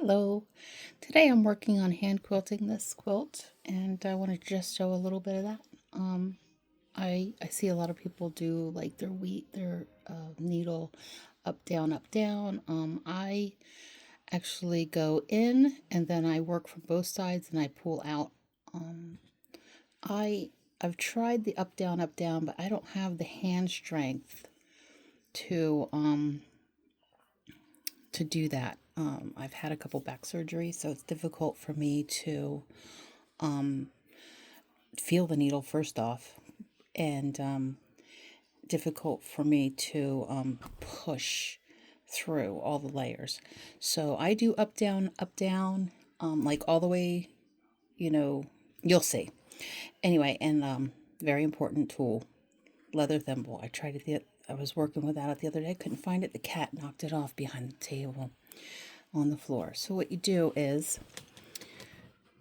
Hello. Today I'm working on hand quilting this quilt, and I want to just show a little bit of that. I see a lot of people do like their needle up down up down. I actually go in and then I work from both sides and I pull out. Um, I I've tried the up down, but I don't have the hand strength to do that. I've had a couple back surgeries, so it's difficult for me to feel the needle first off, and difficult for me to push through all the layers. So I do up down, like all the way, you'll see. Anyway, and very important tool, leather thimble. I was working with that the other day. I couldn't find it. The cat knocked it off behind the table on the floor. So what you do is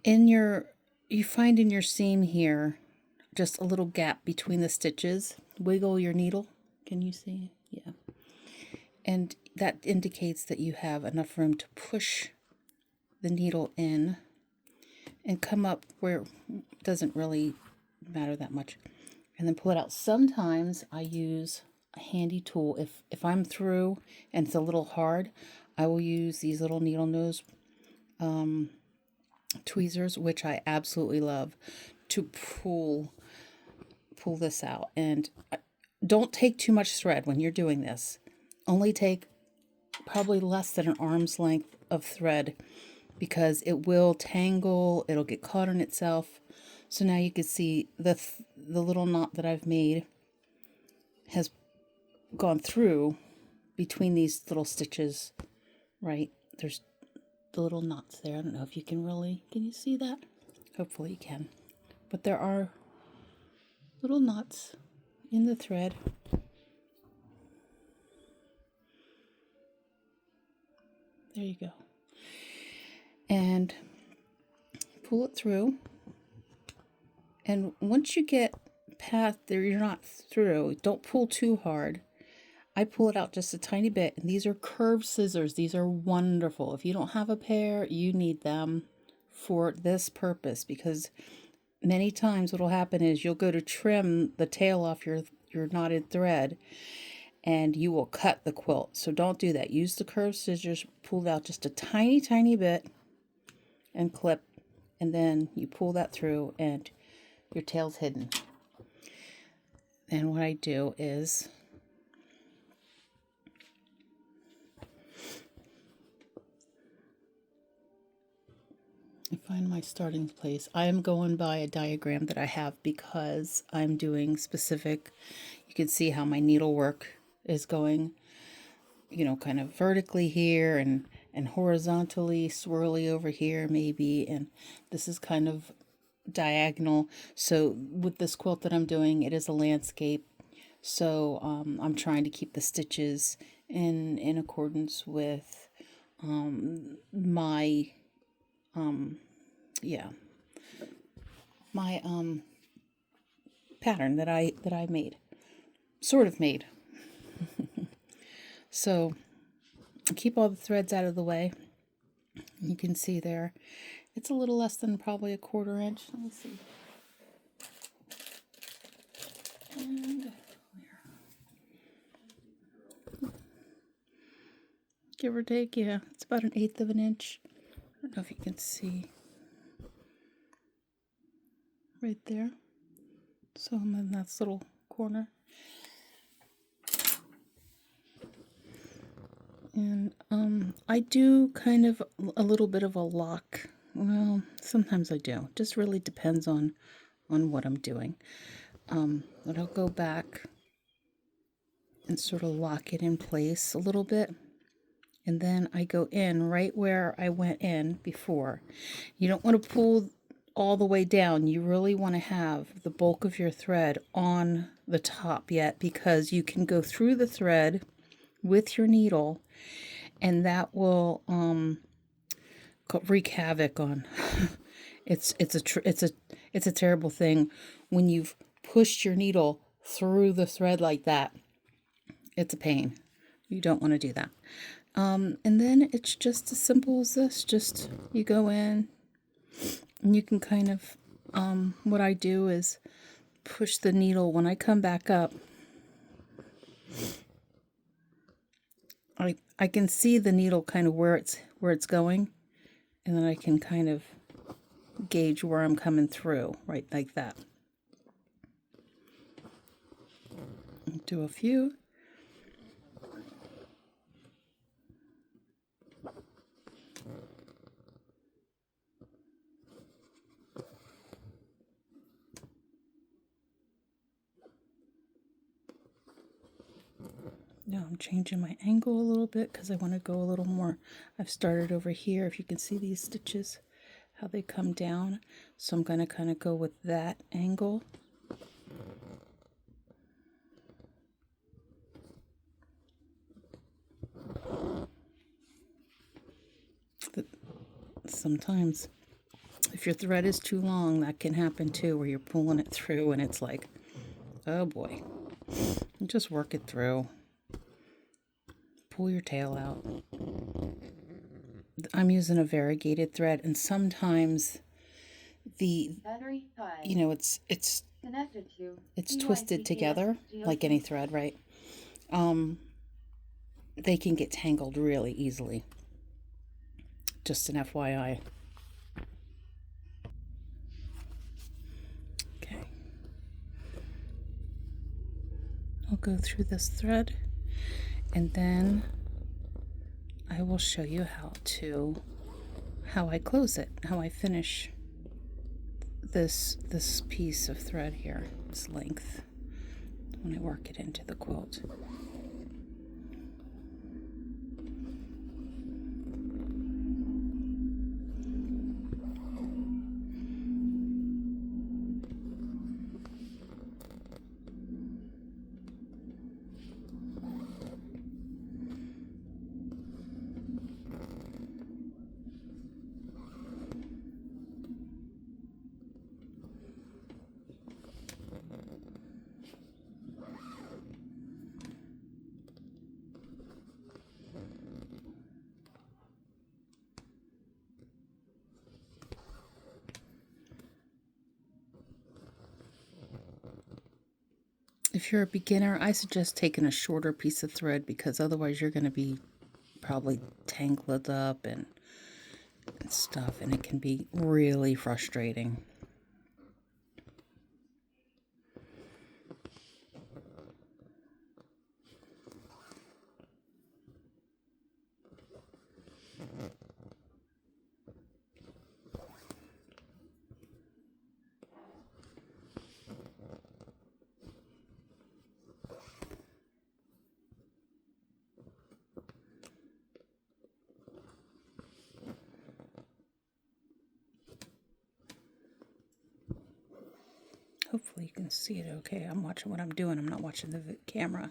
you find in your seam here just a little gap between the stitches. Wiggle your needle. Can you see? Yeah. And that indicates that you have enough room to push the needle in and come up where it doesn't really matter that much. And then pull it out. Sometimes I use a handy tool. If I'm through and it's a little hard, I will use these little needle nose tweezers, which I absolutely love, to pull this out. And don't take too much thread when you're doing this. Only take probably less than an arm's length of thread, because it will tangle, it'll get caught in itself. So now you can see the little knot that I've made has gone through between these little stitches, right? There's the little knots there. I don't know if you can you see that? Hopefully you can. But there are little knots in the thread. There you go. And pull it through. And once you get past there, you're not through, don't pull too hard. I pull it out just a tiny bit, and these are curved scissors. These are wonderful. If you don't have a pair, you need them for this purpose, because many times what will happen is you'll go to trim the tail off your knotted thread and you will cut the quilt. So don't do that. Use the curved scissors, pull it out just a tiny bit and clip, and then you pull that through and your tail's hidden. And what I do is I find my starting place. I am going by a diagram that I have because I'm doing specific. You can see how my needlework is going, kind of vertically here and horizontally swirly over here maybe, and this is kind of diagonal. So with this quilt that I'm doing, it is a landscape. So I'm trying to keep the stitches in accordance with my pattern that I made, sort of made. So keep all the threads out of the way. You can see there, it's a little less than probably a 1/4 inch. Let me see. And give or take, yeah, it's about 1/8 of an inch. I don't know if you can see right there. So I'm in that little corner. And I do kind of a little bit of a lock. Well, sometimes I do. It just really depends on what I'm doing. But I'll go back and sort of lock it in place a little bit. And then I go in right where I went in before. You don't want to pull all the way down. You really want to have the bulk of your thread on the top yet, because you can go through the thread with your needle, and that will wreak havoc on. It's a terrible thing when you've pushed your needle through the thread like that. It's a pain. You don't want to do that. And then it's just as simple as this. Just you go in and you can kind of, what I do is push the needle. When I come back up, I can see the needle kind of where it's going, and then I can kind of gauge where I'm coming through, right, like that. Do a few. Now I'm changing my angle a little bit because I want to go a little more. I've started over here. If you can see these stitches, how they come down. So I'm going to kind of go with that angle. Sometimes if your thread is too long, that can happen too, where you're pulling it through and it's like, oh boy. Just work it through. Pull your tail out. I'm using a variegated thread, and sometimes it's twisted together like any thread, right? They can get tangled really easily. Just an FYI. Okay. I'll go through this thread, and then I will show you how I close it, how I finish this piece of thread here, this length, when I work it into the quilt. If you're a beginner, I suggest taking a shorter piece of thread, because otherwise you're going to be probably tangled up and stuff, and it can be really frustrating. Hopefully you can see it okay. I'm watching what I'm doing. I'm not watching the camera.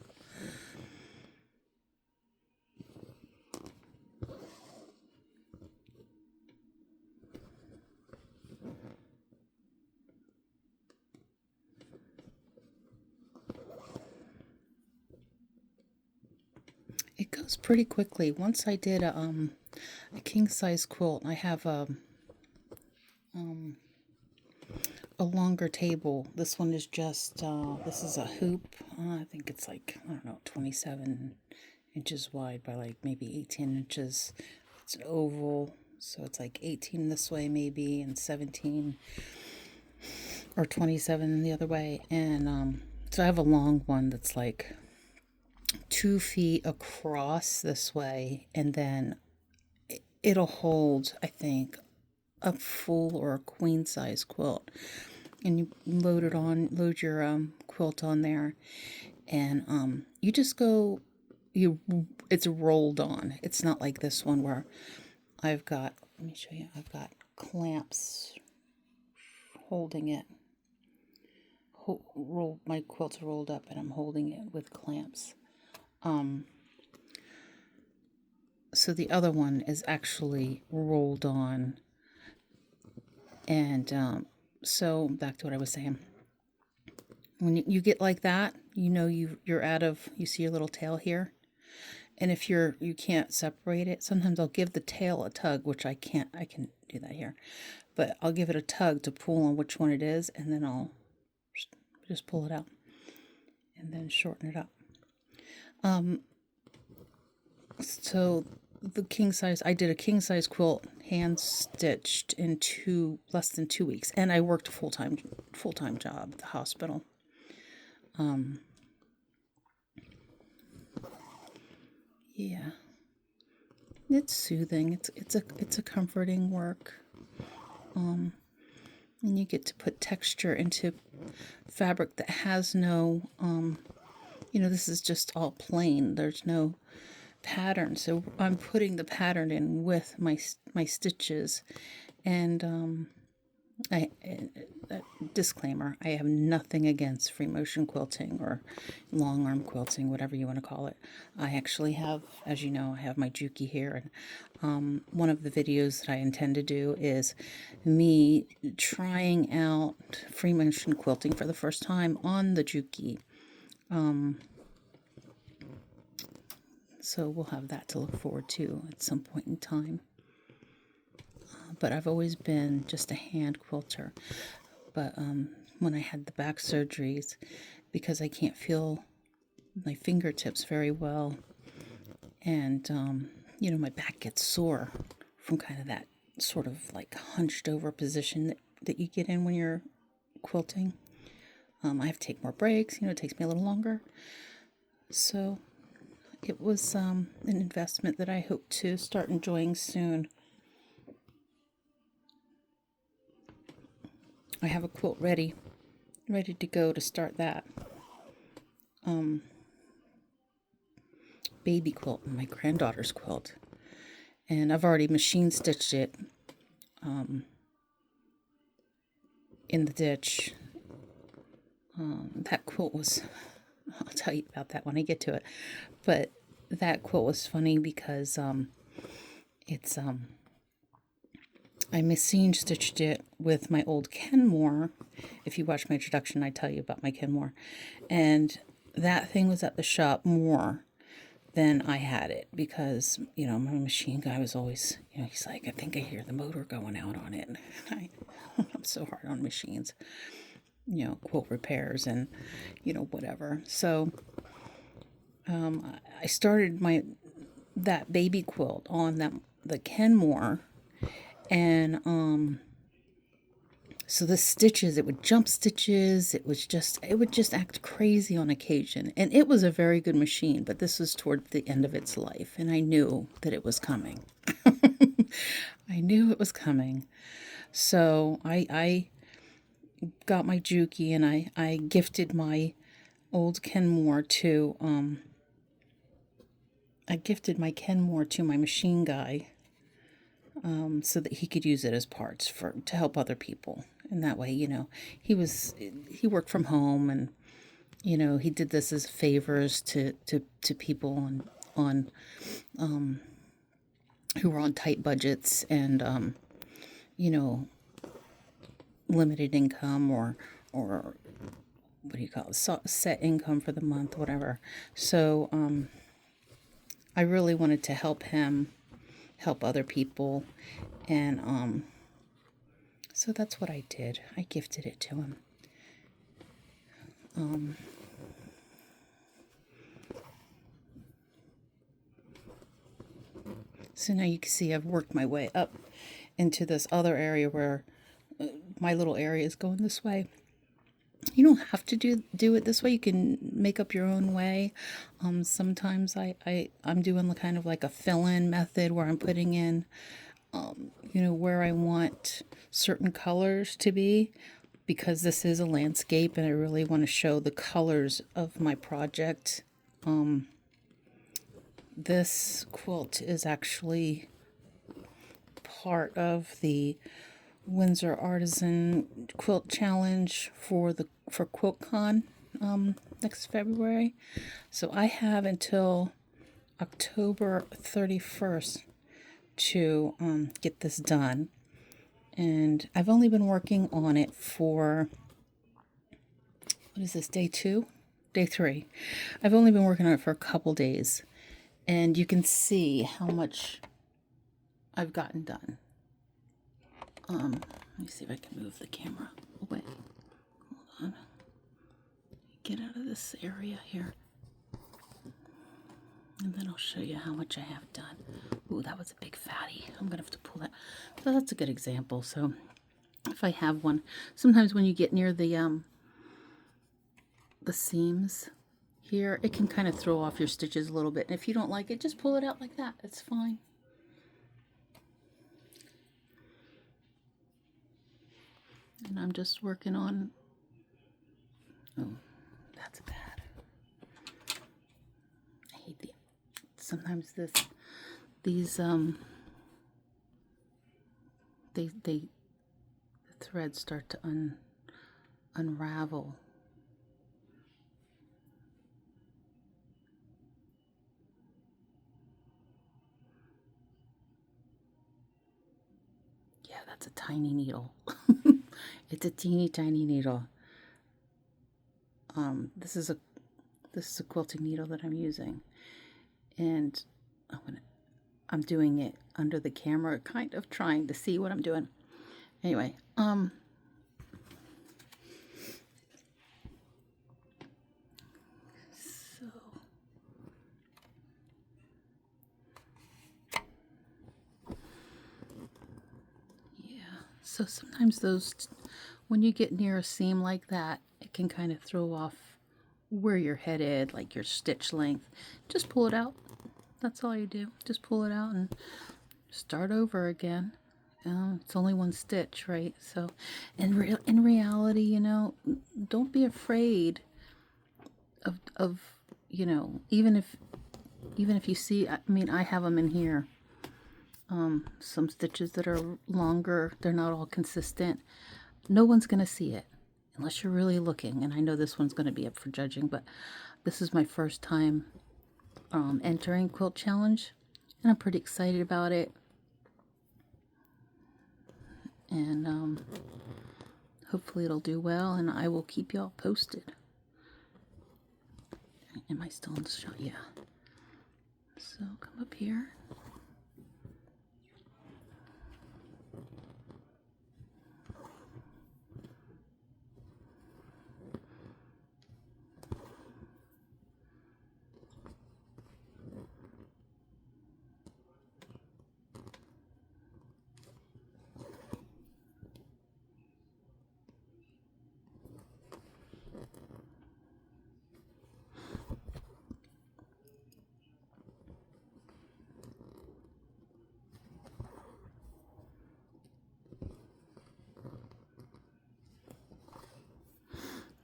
It goes pretty quickly. Once I did a king size quilt. I have a longer table. This one is just, this is a hoop. I think it's like, I don't know, 27 inches wide by like maybe 18 inches. It's an oval, so it's like 18 this way maybe, and 17 or 27 the other way. And so I have a long one that's like 2 feet across this way, and then it'll hold, I think, a full or a queen size quilt. And you load your quilt on there, and you just go, it's rolled on. It's not like this one where I've got, let me show you, I've got clamps holding it. My quilt's rolled up and I'm holding it with clamps. So the other one is actually rolled on. And so back to what I was saying. When you get like that, you know you're out of, you see your little tail here? And if you can't separate it, sometimes I'll give the tail a tug, which I can't. I can do that here, but I'll give it a tug to pull on which one it is, and then I'll just pull it out and then shorten it up. So the king size, I did a king size quilt hand stitched in less than 2 weeks, and I worked a full-time job at the hospital. Yeah, it's soothing. It's a comforting work. And you get to put texture into fabric that has no, this is just all plain. There's no pattern. So I'm putting the pattern in with my stitches. And disclaimer, I have nothing against free motion quilting or long arm quilting, whatever you want to call it. I actually have, as you know, I have my Juki here, and one of the videos that I intend to do is me trying out free motion quilting for the first time on the Juki. So we'll have that to look forward to at some point in time. But I've always been just a hand quilter. But when I had the back surgeries, because I can't feel my fingertips very well, and my back gets sore from kind of that sort of like hunched over position that you get in when you're quilting. I have to take more breaks. It takes me a little longer. So it was an investment that I hope to start enjoying soon. I have a quilt ready to go to start that. Baby quilt, my granddaughter's quilt. And I've already machine stitched it in the ditch. That quilt was, I'll tell you about that when I get to it. But that quilt was funny because I machine stitched it with my old Kenmore. If you watch my introduction, I tell you about my Kenmore. And that thing was at the shop more than I had it because, my machine guy was always, he's like, I think I hear the motor going out on it. I'm so hard on machines, quilt repairs and, whatever. So I started that baby quilt on the Kenmore. And so the stitches, it would jump stitches. It would just act crazy on occasion. And it was a very good machine, but this was toward the end of its life, and I knew that it was coming. I knew it was coming. So I got my Juki, and I gifted my old Kenmore to my machine guy. So that he could use it as parts to help other people. And that way, he worked from home, and, he did this as favors to people on who were on tight budgets and, limited income or what do you call it? Set income for the month, whatever. So, I really wanted to help him help other people, and so that's what I did. I gifted it to him. So now you can see I've worked my way up into this other area where my little area is going this way. You don't have to do it this way. You can make up your own way. Sometimes I'm doing kind of like a fill-in method where I'm putting in, where I want certain colors to be, because this is a landscape and I really want to show the colors of my project. This quilt is actually part of the Windsor Artisan Quilt Challenge for QuiltCon next February. So I have until October 31st to get this done. And I've only been working on it for, what is this, day 2? Day 3. I've only been working on it for a couple days. And you can see how much I've gotten done. Let me see if I can move the camera away. Hold on. Get out of this area here. And then I'll show you how much I have done. Ooh, that was a big fatty. I'm going to have to pull that. But that's a good example. So if I have one, sometimes when you get near the seams here, it can kind of throw off your stitches a little bit. And if you don't like it, just pull it out like that. It's fine. And I'm just working on, oh, that's bad. I hate sometimes these the threads start to unravel. Yeah, that's a tiny needle. It's a teeny tiny needle. This is a quilting needle that I'm using, and I'm doing it under the camera, kind of trying to see what I'm doing. Anyway, so yeah, so sometimes when you get near a seam like that, it can kind of throw off where you're headed, like your stitch length. Just pull it out. That's all you do. Just pull it out and start over again. It's only one stitch, right? So in reality, you know, don't be afraid of you know, even if you see, I mean, I have them in here, some stitches that are longer, they're not all consistent. No one's gonna see it unless you're really looking, and I know this one's gonna be up for judging, but this is my first time entering Quilt Challenge, and I'm pretty excited about it. And hopefully it'll do well, and I will keep y'all posted. Am I still in the shot? Yeah. So come up here.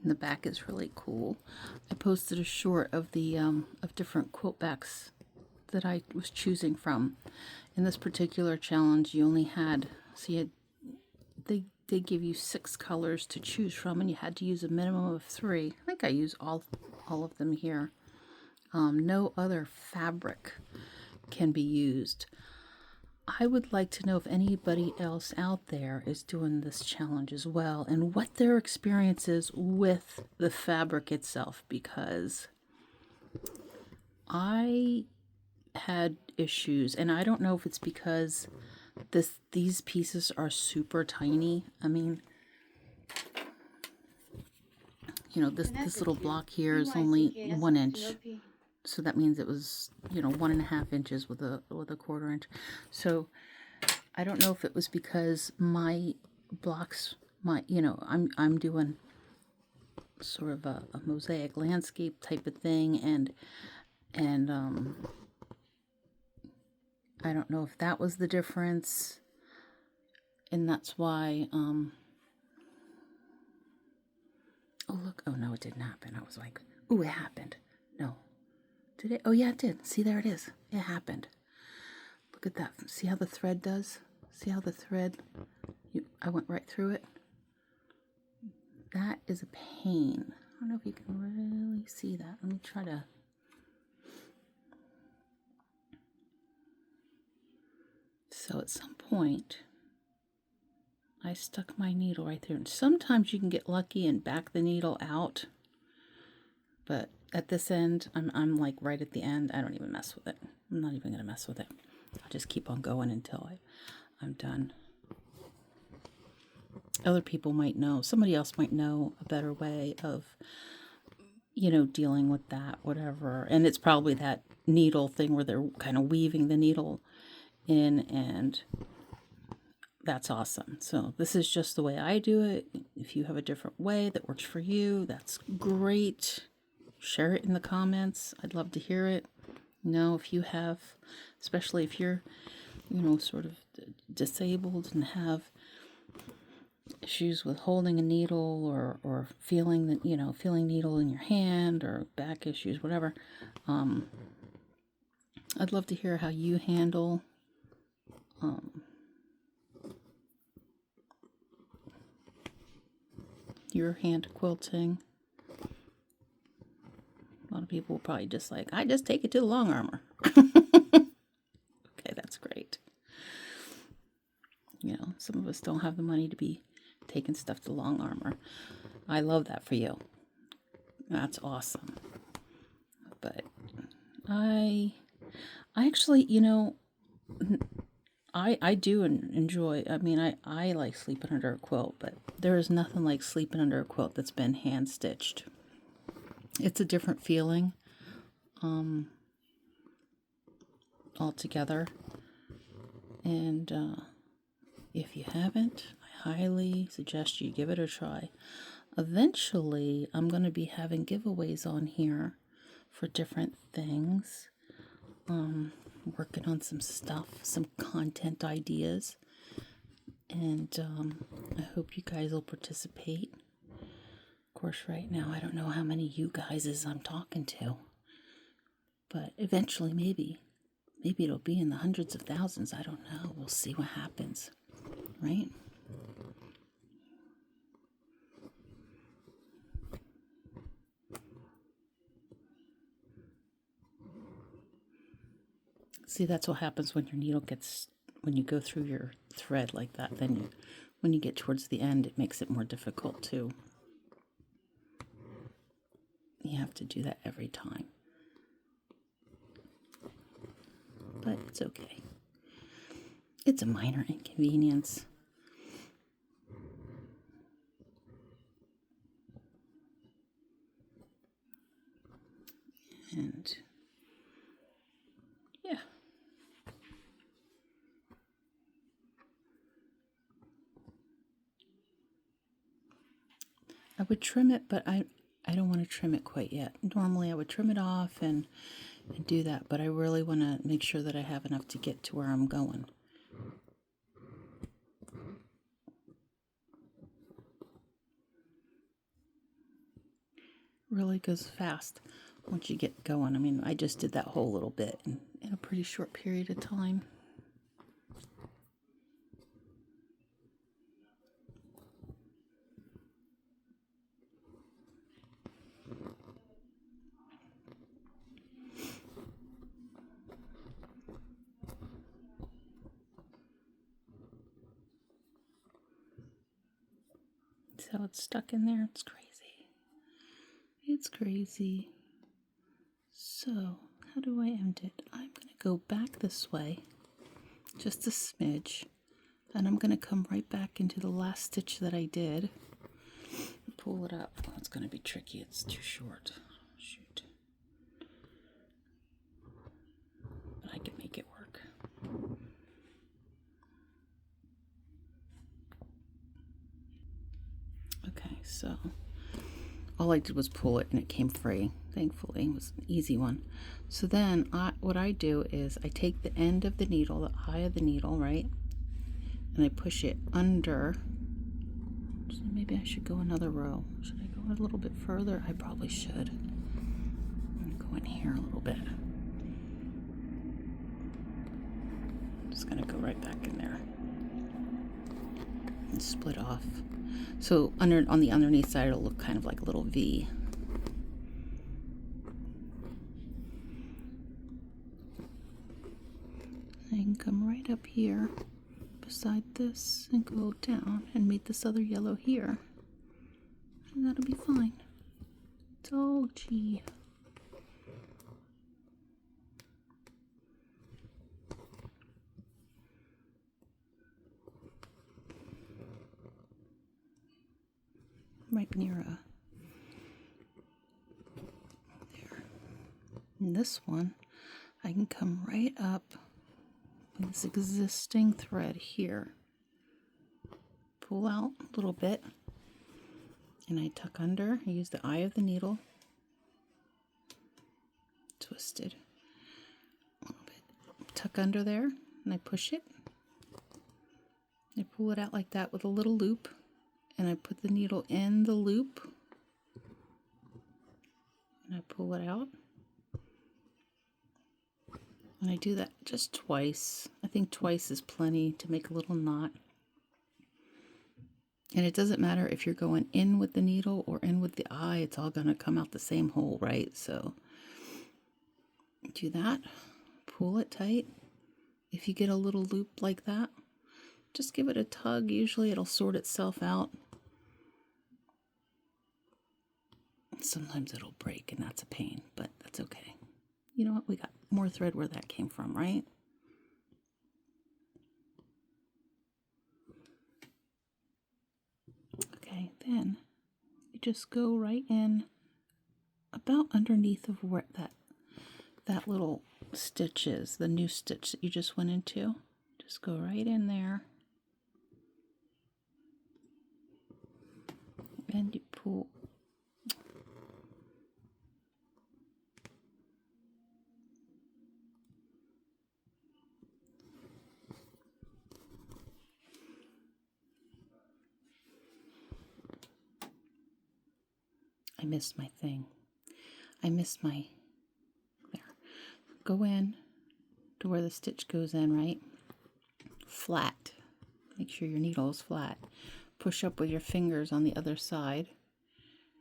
And the back is really cool. I posted a short of the of different quilt backs that I was choosing from. In this particular challenge, you only had, see, they give you 6 colors to choose from, and you had to use a minimum of 3. I think I used all of them here. No other fabric can be used. I would like to know if anybody else out there is doing this challenge as well, and what their experience is with the fabric itself, because I had issues, and I don't know if it's because these pieces are super tiny. I mean, you know, this little block here is only 1 inch. So that means it was, you know, 1.5 inches with a 1/4 inch. So I don't know if it was because my blocks, you know, I'm doing sort of a mosaic landscape type of thing, and I don't know if that was the difference, and that's why oh look, oh no, it didn't happen. I was like, ooh, it happened. No. Did it? Oh yeah, it did. See, there it is. It happened. Look at that. See how the thread does? See how the thread, I went right through it? That is a pain. I don't know if you can really see that. Let me try to. So at some point, I stuck my needle right there. And sometimes you can get lucky and back the needle out. But at this end, I'm like right at the end. I don't even mess with it. I'm not even gonna mess with it. I'll just keep on going until I'm done. Other people might know, somebody else might know a better way of, you know, dealing with that, whatever. And it's probably that needle thing where they're kind of weaving the needle in, and that's awesome. So this is just the way I do it. If you have a different way that works for you, that's great. Share it in the comments. I'd love to hear it. You know, if you have, especially if you're, you know, sort of disabled and have issues with holding a needle or feeling that, you know, feeling needle in your hand or back issues, whatever. I'd love to hear how you handle your hand quilting. A lot of people will probably just like, I just take it to the long armor. Okay, that's great. You know, some of us don't have the money to be taking stuff to long armor. I love that for you. That's awesome. But I actually, you know, I do enjoy, I mean, I like sleeping under a quilt, but there is nothing like sleeping under a quilt that's been hand stitched. It's a different feeling altogether. And if you haven't, I highly suggest you give it a try. Eventually, I'm going to be having giveaways on here for different things. Working on some stuff, some content ideas. And I hope you guys will participate. Of course, right now, I don't know how many you guys I'm talking to. But eventually, maybe it'll be in the hundreds of thousands. I don't know. We'll see what happens. Right? See, that's what happens when your needle gets, when you go through your thread like that. Then when you get towards the end, it makes it more difficult too. You have to do that every time. But it's okay. It's a minor inconvenience. And yeah. I would trim it, but I don't want to trim it quite yet. Normally I would trim it off and do that, but I really want to make sure that I have enough to get to where I'm going. Really goes fast once you get going. I mean, I just did that whole little bit in a pretty short period of time. See how it's stuck in there? It's crazy. It's crazy. So, how do I end it? I'm going to go back this way, just a smidge, and I'm going to come right back into the last stitch that I did. Pull it up. Oh, it's going to be tricky. It's too short. Shoot. But I can make it work. Okay, so all I did was pull it and it came free. Thankfully, it was an easy one. So then what I do is I take the end of the needle, the eye of the needle, right? And I push it under. So maybe I should go another row. Should I go a little bit further? I probably should. I'm going to go in here a little bit. I'm just going to go right back in there and split off. So on the underneath side, it'll look kind of like a little V. I can come right up here beside this and go down and meet this other yellow here. And that'll be fine. Doggy. right near a, there. And this one, I can come right up with this existing thread here. Pull out a little bit, and I tuck under. I use the eye of the needle, twisted a little bit, tuck under there, and I push it. I pull it out like that with a little loop, and I put the needle in the loop, and I pull it out. And I do that just twice. I think twice is plenty to make a little knot. And it doesn't matter if you're going in with the needle or in with the eye, it's all going to come out the same hole, right? So do that, pull it tight. If you get a little loop like that, just give it a tug. Usually it'll sort itself out. Sometimes it'll break, and that's a pain, but that's okay. You know what? We got more thread where that came from, right? Okay, then you just go right in about underneath of where that little stitch is, the new stitch that you just went into. Just go right in there. And you pull. I missed my thing. I missed my, there. Go in to where the stitch goes in, right? Flat. Make sure your needle is flat. Push up with your fingers on the other side,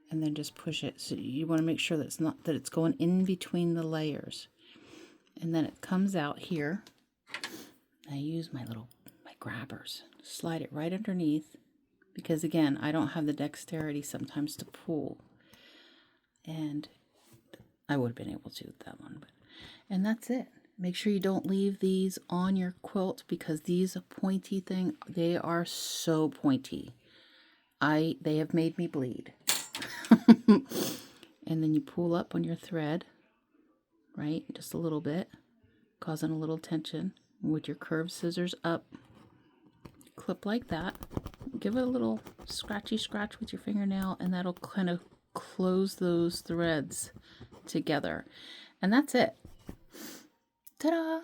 and then just push it. So you want to make sure that it's going in between the layers. And then it comes out here. I use my grabbers. Slide it right underneath, because again, I don't have the dexterity sometimes to pull. And I would have been able to with that one, and that's it. Make sure you don't leave these on your quilt, because these pointy thing, they are so pointy. They have made me bleed. And then you pull up on your thread, right? Just a little bit, causing a little tension. With your curved scissors up, clip like that. Give it a little scratchy scratch with your fingernail, and that'll kind of close those threads together. And that's it. Ta-da!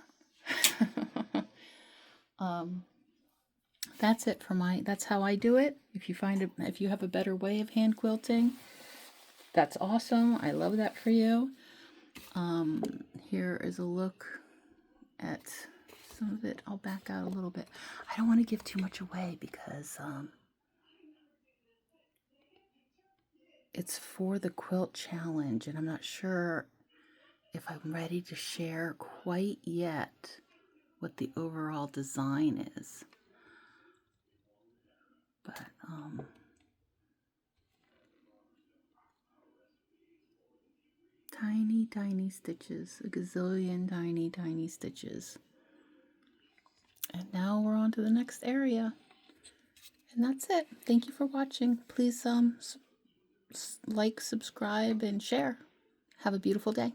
That's it for that's how I do it. If you have a better way of hand quilting, that's awesome. I love that for you. Here is a look at some of it. I'll back out a little bit. I don't want to give too much away, because it's for the quilt challenge, and I'm not sure if I'm ready to share quite yet what the overall design is. But tiny stitches, a gazillion tiny stitches. And now we're on to the next area. And that's it. Thank you for watching. Please like, subscribe, and share. Have a beautiful day.